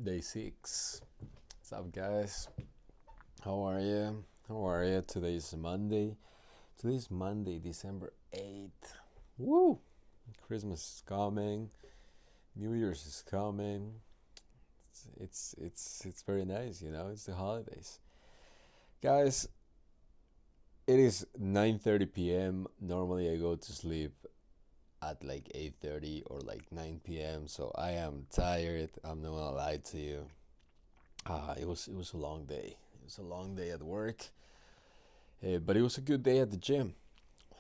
Day 6. What's up, guys? How are you? Today's Monday. Today's Monday, December 8th. Woo! Christmas is coming. New Year's is coming. It's very nice, It's the holidays. Guys, it is 9:30 p.m. Normally I go to sleep at like 8:30 or like 9 p.m. So I am tired. I'm not gonna lie to you. It was a long day. It was a long day at work, but it was a good day at the gym.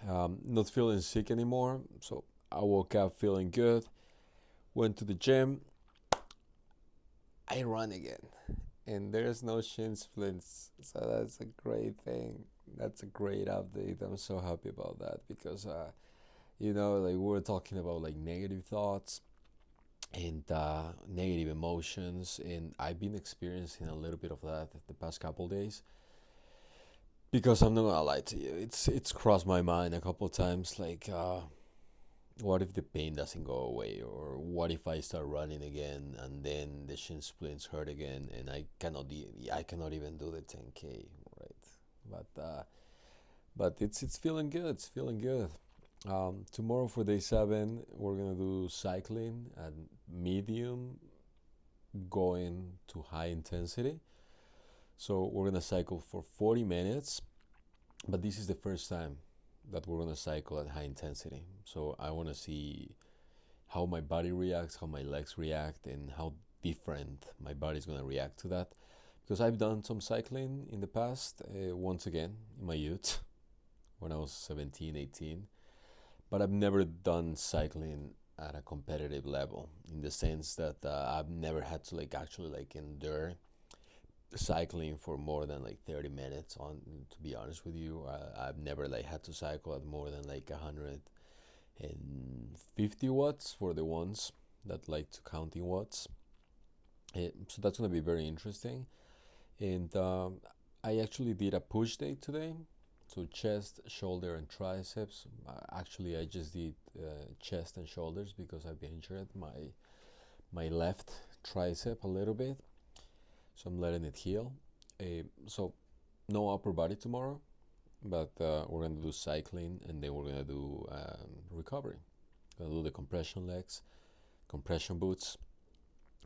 Not feeling sick anymore, so I woke up feeling good. Went to the gym. I run again, and there's no shin splints, so that's a great thing. That's a great update. I'm so happy about that because like we were talking about like negative thoughts and negative emotions, and I've been experiencing a little bit of that the past couple days. Because I'm not gonna lie to you, it's crossed my mind a couple times. Like, what if the pain doesn't go away, or what if I start running again and then the shin splints hurt again, and I cannot even do the 10K, right? But it's feeling good. It's feeling good. Tomorrow for day 7, we're gonna do cycling at medium, going to high intensity. So we're gonna cycle for 40 minutes, but this is the first time that we're gonna cycle at high intensity. So I wanna see how my body reacts, how my legs react, and how different my body's gonna react to that. Because I've done some cycling in the past, once again, in my youth, when I was 17, 18. But I've never done cycling at a competitive level, in the sense that I've never had to like actually like endure cycling for more than like 30 minutes. On To be honest with you, I've never like had to cycle at more than like 150 watts for the ones that like to count in watts. So that's going to be very interesting. And I actually did a push day today. So chest, shoulder, and triceps. Actually, I just did chest and shoulders because I've injured my left tricep a little bit. So I'm letting it heal. So no upper body tomorrow, but we're gonna do cycling, and then we're gonna do recovery. Gonna do the compression legs, compression boots.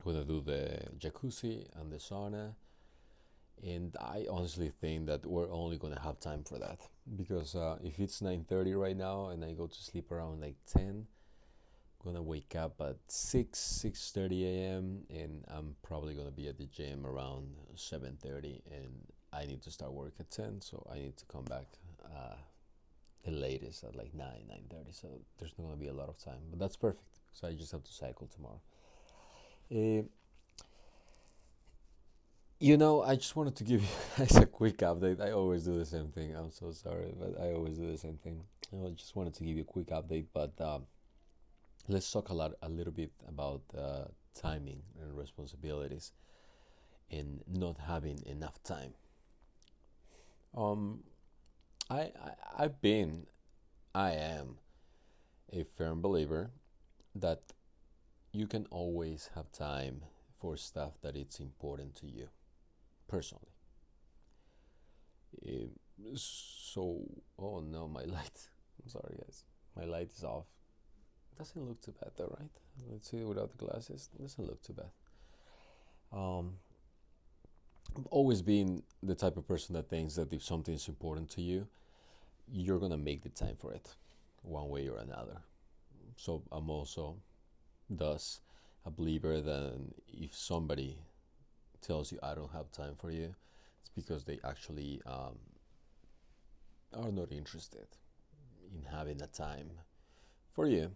We're gonna do the jacuzzi and the sauna. And I honestly think that we're only gonna have time for that, because if it's 9:30 right now and I go to sleep around like 10, I'm gonna wake up at 6:30 a.m. and I'm probably gonna be at the gym around 7:30, and I need to start work at 10, so I need to come back the latest at like 9:30. So there's not gonna be a lot of time, but that's perfect because I just have to cycle tomorrow. Uh, I just wanted to give you guys a quick update. I always do the same thing. I'm so sorry, but I always do the same thing. I just wanted to give you a quick update, but let's talk a little bit about timing and responsibilities and not having enough time. Um, I've been, I am a firm believer that you can always have time for stuff that it's important to you personally. Um, so, oh no, my light. I'm sorry, guys. My light is off. Doesn't look too bad though, right? Let's see it without the glasses. Doesn't look too bad. Um, I've always been the type of person that thinks that if something is important to you, you're gonna make the time for it, one way or another. So I'm also, thus, a believer that if somebody tells you I don't have time for you, it's because they actually are not interested in having a time for you.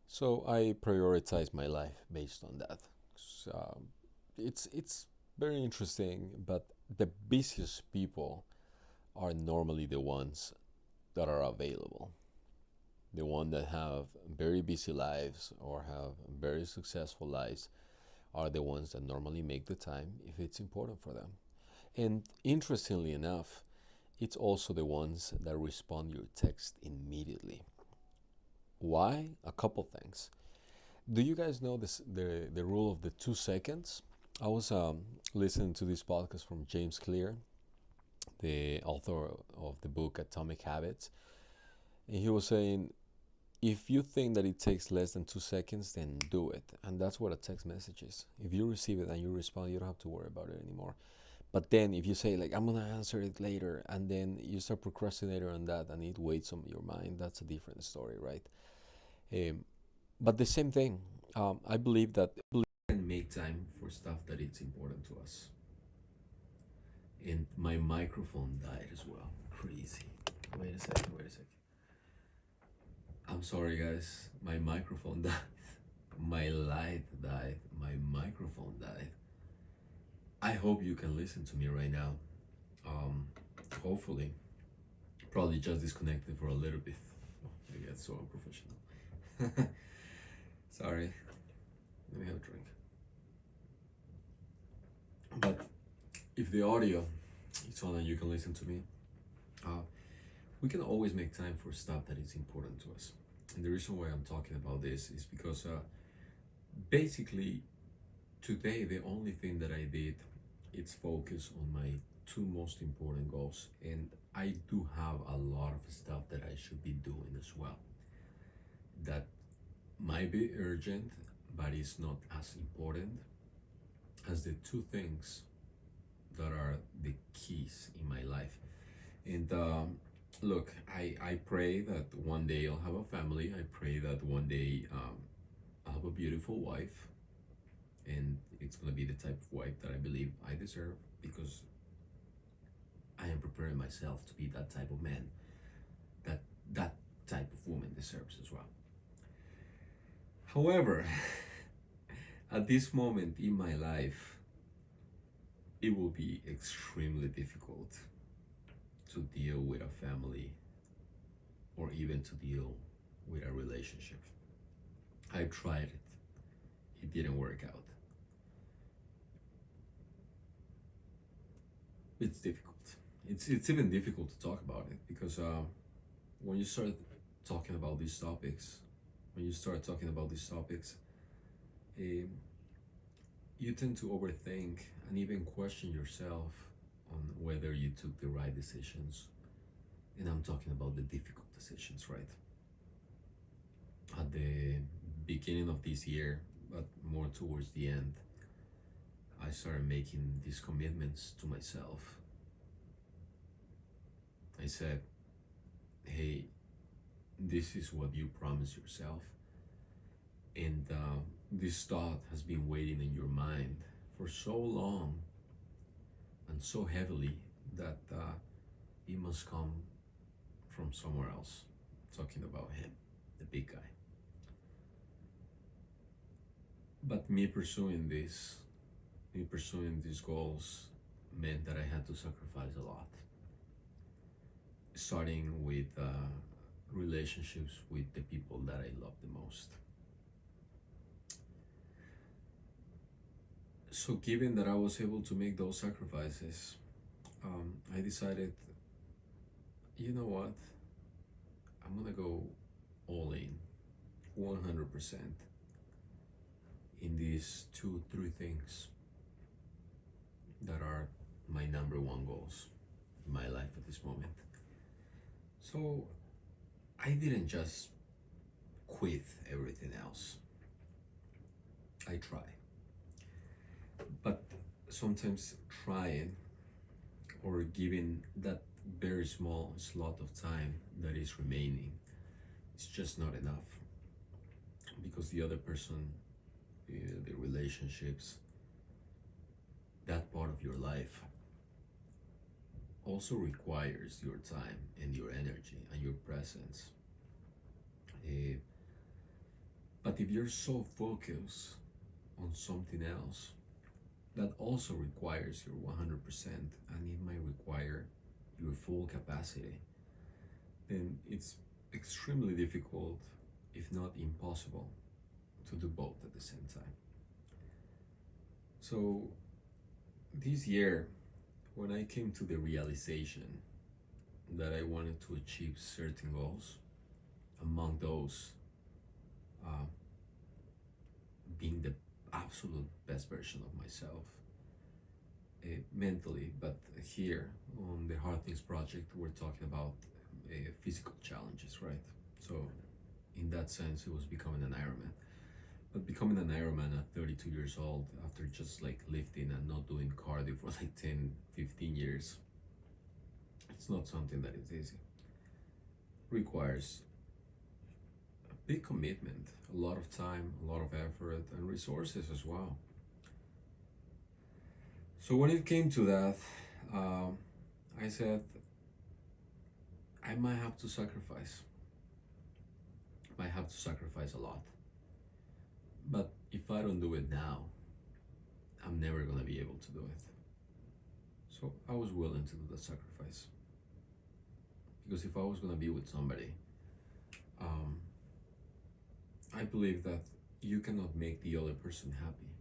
So I prioritize my life based on that. So, it's very interesting, but the busiest people are normally the ones that are available. The ones that have very busy lives or have very successful lives are the ones that normally make the time if it's important for them. And interestingly enough, it's also the ones that respond your text immediately. Why? A couple things. Do you guys know this the rule of the 2 seconds? I was listening to this podcast from James Clear, the author of the book Atomic Habits, and he was saying if you think that it takes less than 2 seconds, then do it. And that's what a text message is. If you receive it and you respond, you don't have to worry about it anymore. But then if you say like I'm gonna answer it later, and then you start procrastinating on that and it weighs on your mind, that's a different story, right? Um, but the same thing, I believe that we can make time for stuff that it's important to us. And my microphone died as well. Crazy. Wait a second. Wait a second. I'm sorry, guys. My microphone died. My light died. My microphone died. I hope you can listen to me right now. Um, Hopefully. Probably just disconnected for a little bit. Oh, maybe that's so unprofessional. Sorry. Let me have a drink. But if the audio is on and you can listen to me, uh, we can always make time for stuff that is important to us. And the reason why I'm talking about this is because basically today the only thing that I did is focus on my two most important goals, and I do have a lot of stuff that I should be doing as well that might be urgent but is not as important as the two things that are the keys in my life. And look, I pray that one day I'll have a family. I pray that one day I'll have a beautiful wife, and it's gonna be the type of wife that I believe I deserve, because I am preparing myself to be that type of man that that type of woman deserves as well. However, at this moment in my life, it will be extremely difficult to deal with a family or even to deal with a relationship. I tried it didn't work out. It's difficult. It's even difficult to talk about it because when you start talking about these topics, when you start talking about these topics, um, you tend to overthink and even question yourself on whether you took the right decisions. And I'm talking about the difficult decisions, right? At the beginning of this year, but more towards the end, I started making these commitments to myself. I said, hey, this is what you promise yourself. And this thought has been waiting in your mind for so long and so heavily that it must come from somewhere else. Talking about him, the big guy. But me pursuing these goals meant that I had to sacrifice a lot. Starting with relationships with the people that I love the most. So, given that I was able to make those sacrifices, I decided, you know what? I'm gonna go all in, 100% in these two, three things that are my number one goals in my life at this moment. So I didn't just quit everything else. I try. But sometimes trying or giving that very small slot of time that is remaining is just not enough, because the other person, the relationships, that part of your life also requires your time and your energy and your presence. Uh, but if you're so focused on something else that also requires your 100% and it might require your full capacity, then it's extremely difficult, if not impossible, to do both at the same time. So this year, when I came to the realization that I wanted to achieve certain goals, among those, uh, being the absolute best version of myself, mentally. But here on the Hard Things Project, we're talking about physical challenges, right? So in that sense, it was becoming an Ironman. But becoming an Ironman at 32 years old, after just like lifting and not doing cardio for like 10, 15 years, it's not something that is easy. Requires a big commitment, a lot of time, a lot of effort, and resources as well. So when it came to that, I said, I might have to sacrifice. Might have to sacrifice a lot. But if I don't do it now, I'm never gonna be able to do it. So I was willing to do the sacrifice. Because if I was gonna be with somebody, I believe that you cannot make the other person happy.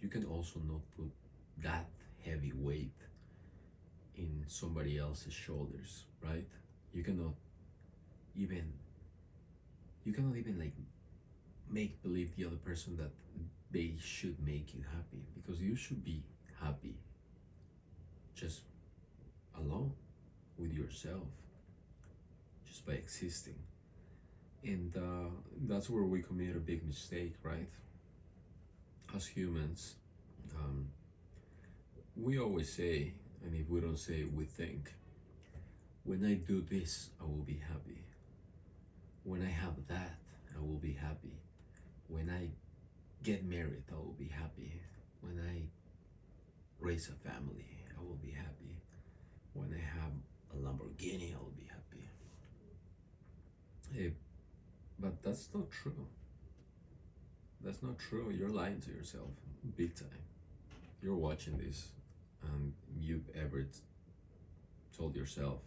You can also not put that heavy weight in somebody else's shoulders, right? You cannot even like make believe the other person that they should make you happy, because you should be happy just alone with yourself, just by existing. And that's where we commit a big mistake, right? As humans, we always say, and if we don't say it, we think, when I do this, I will be happy. When I have that, I will be happy. When I get married, I will be happy. When I raise a family, I will be happy. When I have a Lamborghini, I will be happy. Hey, but that's not true. That's not true. You're lying to yourself, big time. You're watching this, and you've ever told yourself,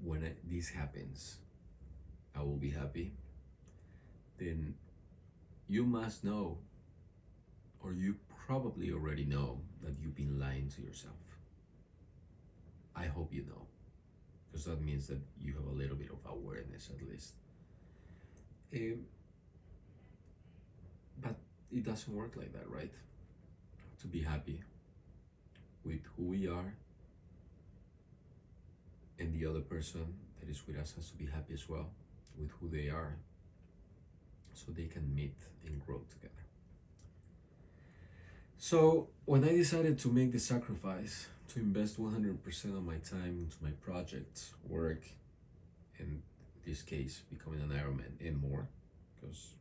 when this happens, I will be happy, then you must know, or you probably already know, that you've been lying to yourself. I hope you know, because that means that you have a little bit of awareness at least. But it doesn't work like that, right? To be happy with who we are, and the other person that is with us has to be happy as well with who they are, so they can meet and grow together. So when I decided to make the sacrifice to invest 100% of my time into my projects, work, in this case becoming an Ironman and more, because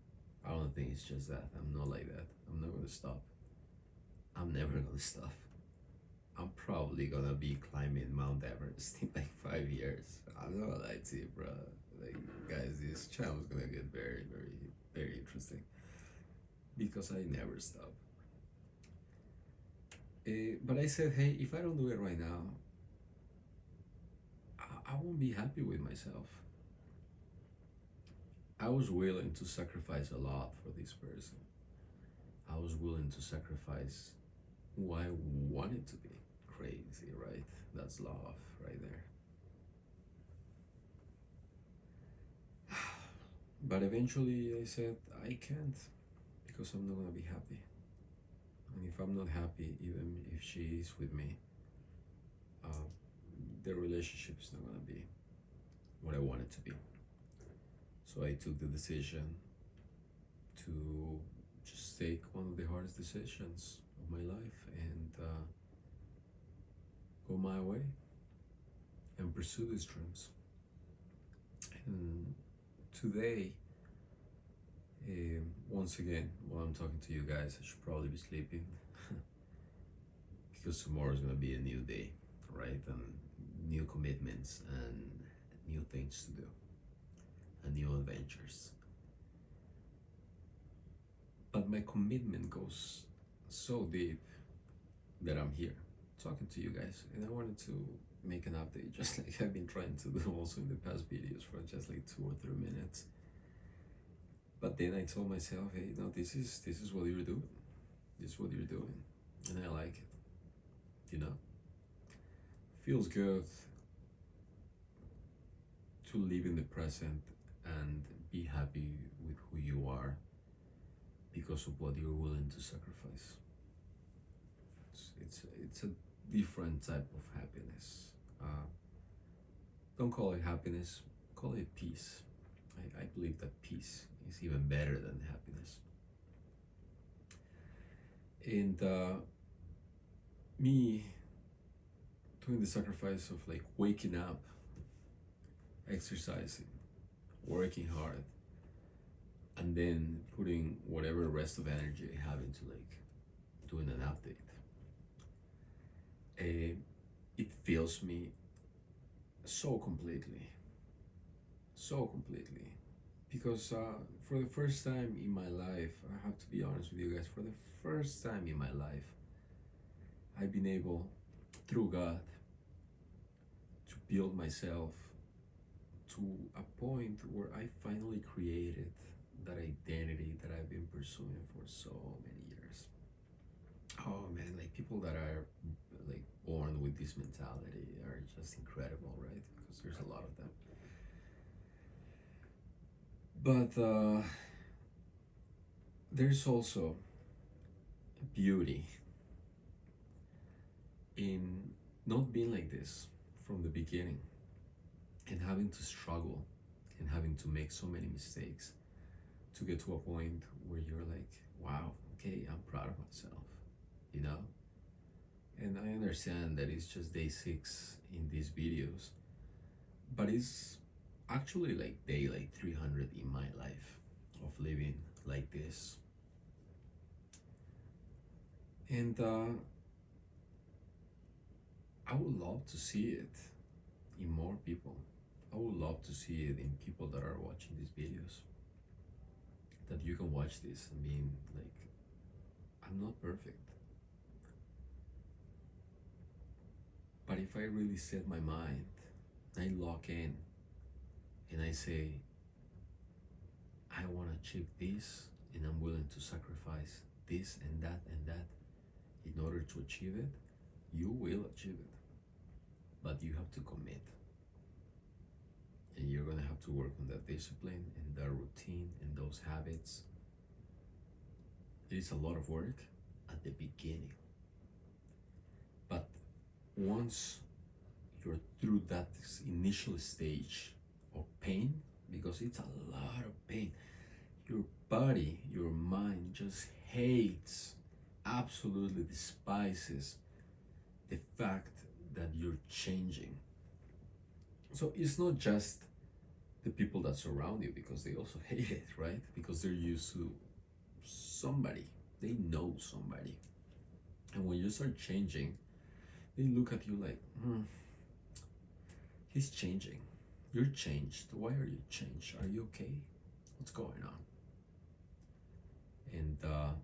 I don't think it's just that. I'm not like that. I'm not gonna stop. I'm never gonna stop. I'm probably gonna be climbing Mount Everest in like 5 years. I'm not gonna lie to you, bro. Like, guys, this channel is gonna get very, very, very interesting, because I never stop. But I said, hey, if I don't do it right now, I won't be happy with myself. I was willing to sacrifice a lot for this person. I was willing to sacrifice who I wanted to be. Crazy, right? That's love right there. But eventually I said, I can't, because I'm not gonna be happy. And if I'm not happy, even if she is with me, the relationship is not gonna be what I want it to be. So I took the decision to just take one of the hardest decisions of my life and go my way and pursue these dreams. And today, once again, while I'm talking to you guys, I should probably be sleeping because tomorrow is gonna be a new day, right? And new commitments and new things to do and new adventures. But my commitment goes so deep that I'm here talking to you guys, and I wanted to make an update, just like I've been trying to do also in the past videos, for just like 2 or 3 minutes. But then I told myself, hey, no, this is what you're doing. This is what you're doing, and I like it. You know, feels good to live in the present and be happy with who you are, because of what you're willing to sacrifice. It's a different type of happiness. Don't call it happiness, call it peace. I believe that peace is even better than happiness. And me doing the sacrifice of like waking up, exercising, working hard, and then putting whatever rest of energy I have into like doing an update. It fills me so completely, because for the first time in my life, I have to be honest with you guys, for the first time in my life, I've been able, through God, to build myself to a point where I finally created that identity that I've been pursuing for so many years. Oh man, like people that are like born with this mentality are just incredible, right? Because there's a lot of them. But there's also beauty in not being like this from the beginning, and having to struggle and having to make so many mistakes to get to a point where you're like, wow, okay, I'm proud of myself, you know? And I understand that it's just day 6 in these videos, but it's actually like day like 300 in my life of living like this. And I would love to see it in more people. I would love to see it in people that are watching these videos. That you can watch this and being like, I'm not perfect. But if I really set my mind, I lock in and I say, I want to achieve this and I'm willing to sacrifice this and that in order to achieve it, you will achieve it. But you have to commit. And you're going to have to work on that discipline and that routine and those habits. It is a lot of work at the beginning. But once you're through that initial stage of pain, because it's a lot of pain, your body, your mind just hates, absolutely despises the fact that you're changing. So it's not just the people that surround you, because they also hate it, right? Because they're used to somebody, they know somebody. And when you start changing, they look at you like, he's changing. You're changed. Why are you changed? Are you okay? What's going on? And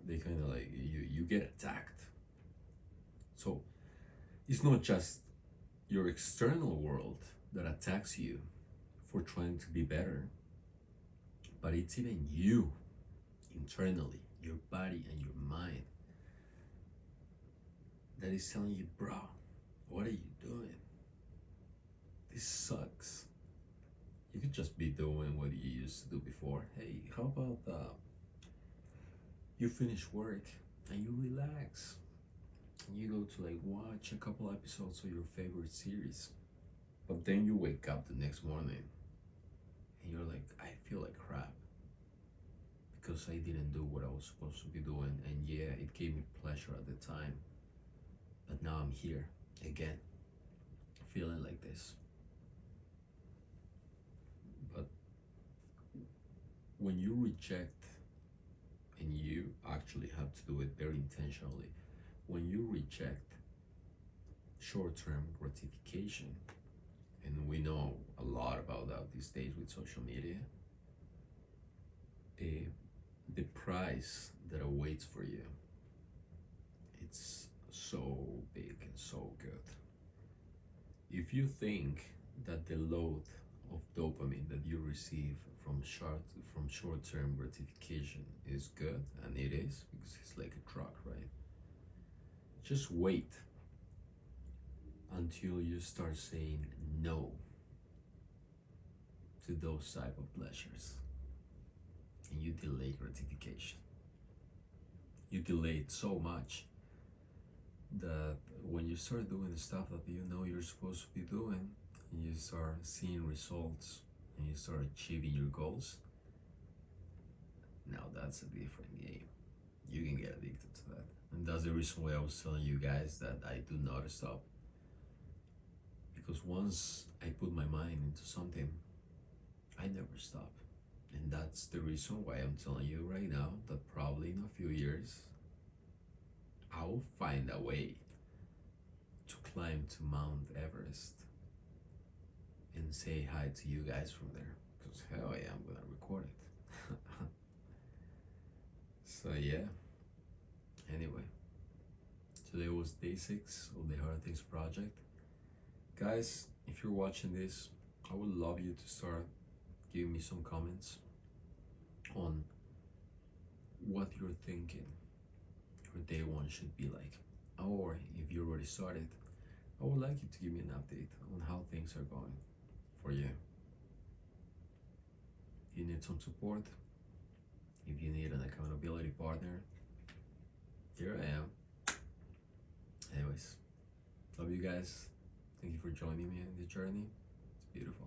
they kind of like, you get attacked. So it's not just your external world that attacks you for trying to be better, but it's even you internally, your body and your mind, that is telling you, bro, what are you doing? This sucks. You could just be doing what you used to do before. Hey, how about you finish work and you relax and you go to like watch a couple episodes of your favorite series, but then you wake up the next morning and you're like, I feel like crap because I didn't do what I was supposed to be doing. And yeah, it gave me pleasure at the time, but now I'm here again feeling like this. But when you reject, and you actually have to do it very intentionally, when you reject short-term gratification, and we know a lot about that these days with social media, the price that awaits for you, it's so big and so good. If you think that the load of dopamine that you receive from short-term gratification is good, and it is, because it's like a drug, right? Just wait until you start saying no to those type of pleasures and you delay gratification. you delayed so much that when you start doing the stuff that you know you're supposed to be doing, and you start seeing results and you start achieving your goals, now that's a different game. You can get addicted to that. And that's the reason why I was telling you guys that I do not stop. Because once I put my mind into something, I never stop. And that's the reason why I'm telling you right now that probably in a few years, I'll find a way to climb to Mount Everest and say hi to you guys from there. Because hell yeah, I'm gonna record it. So yeah, anyway, today was day 6 of the Hard Things project. Guys, if you're watching this, I would love you to start giving me some comments on what you're thinking your day 1 should be like. Or if you already started, I would like you to give me an update on how things are going for you. If you need some support, if you need an accountability partner, here I am. Anyways, love you guys. Thank you for joining me in this journey. It's beautiful.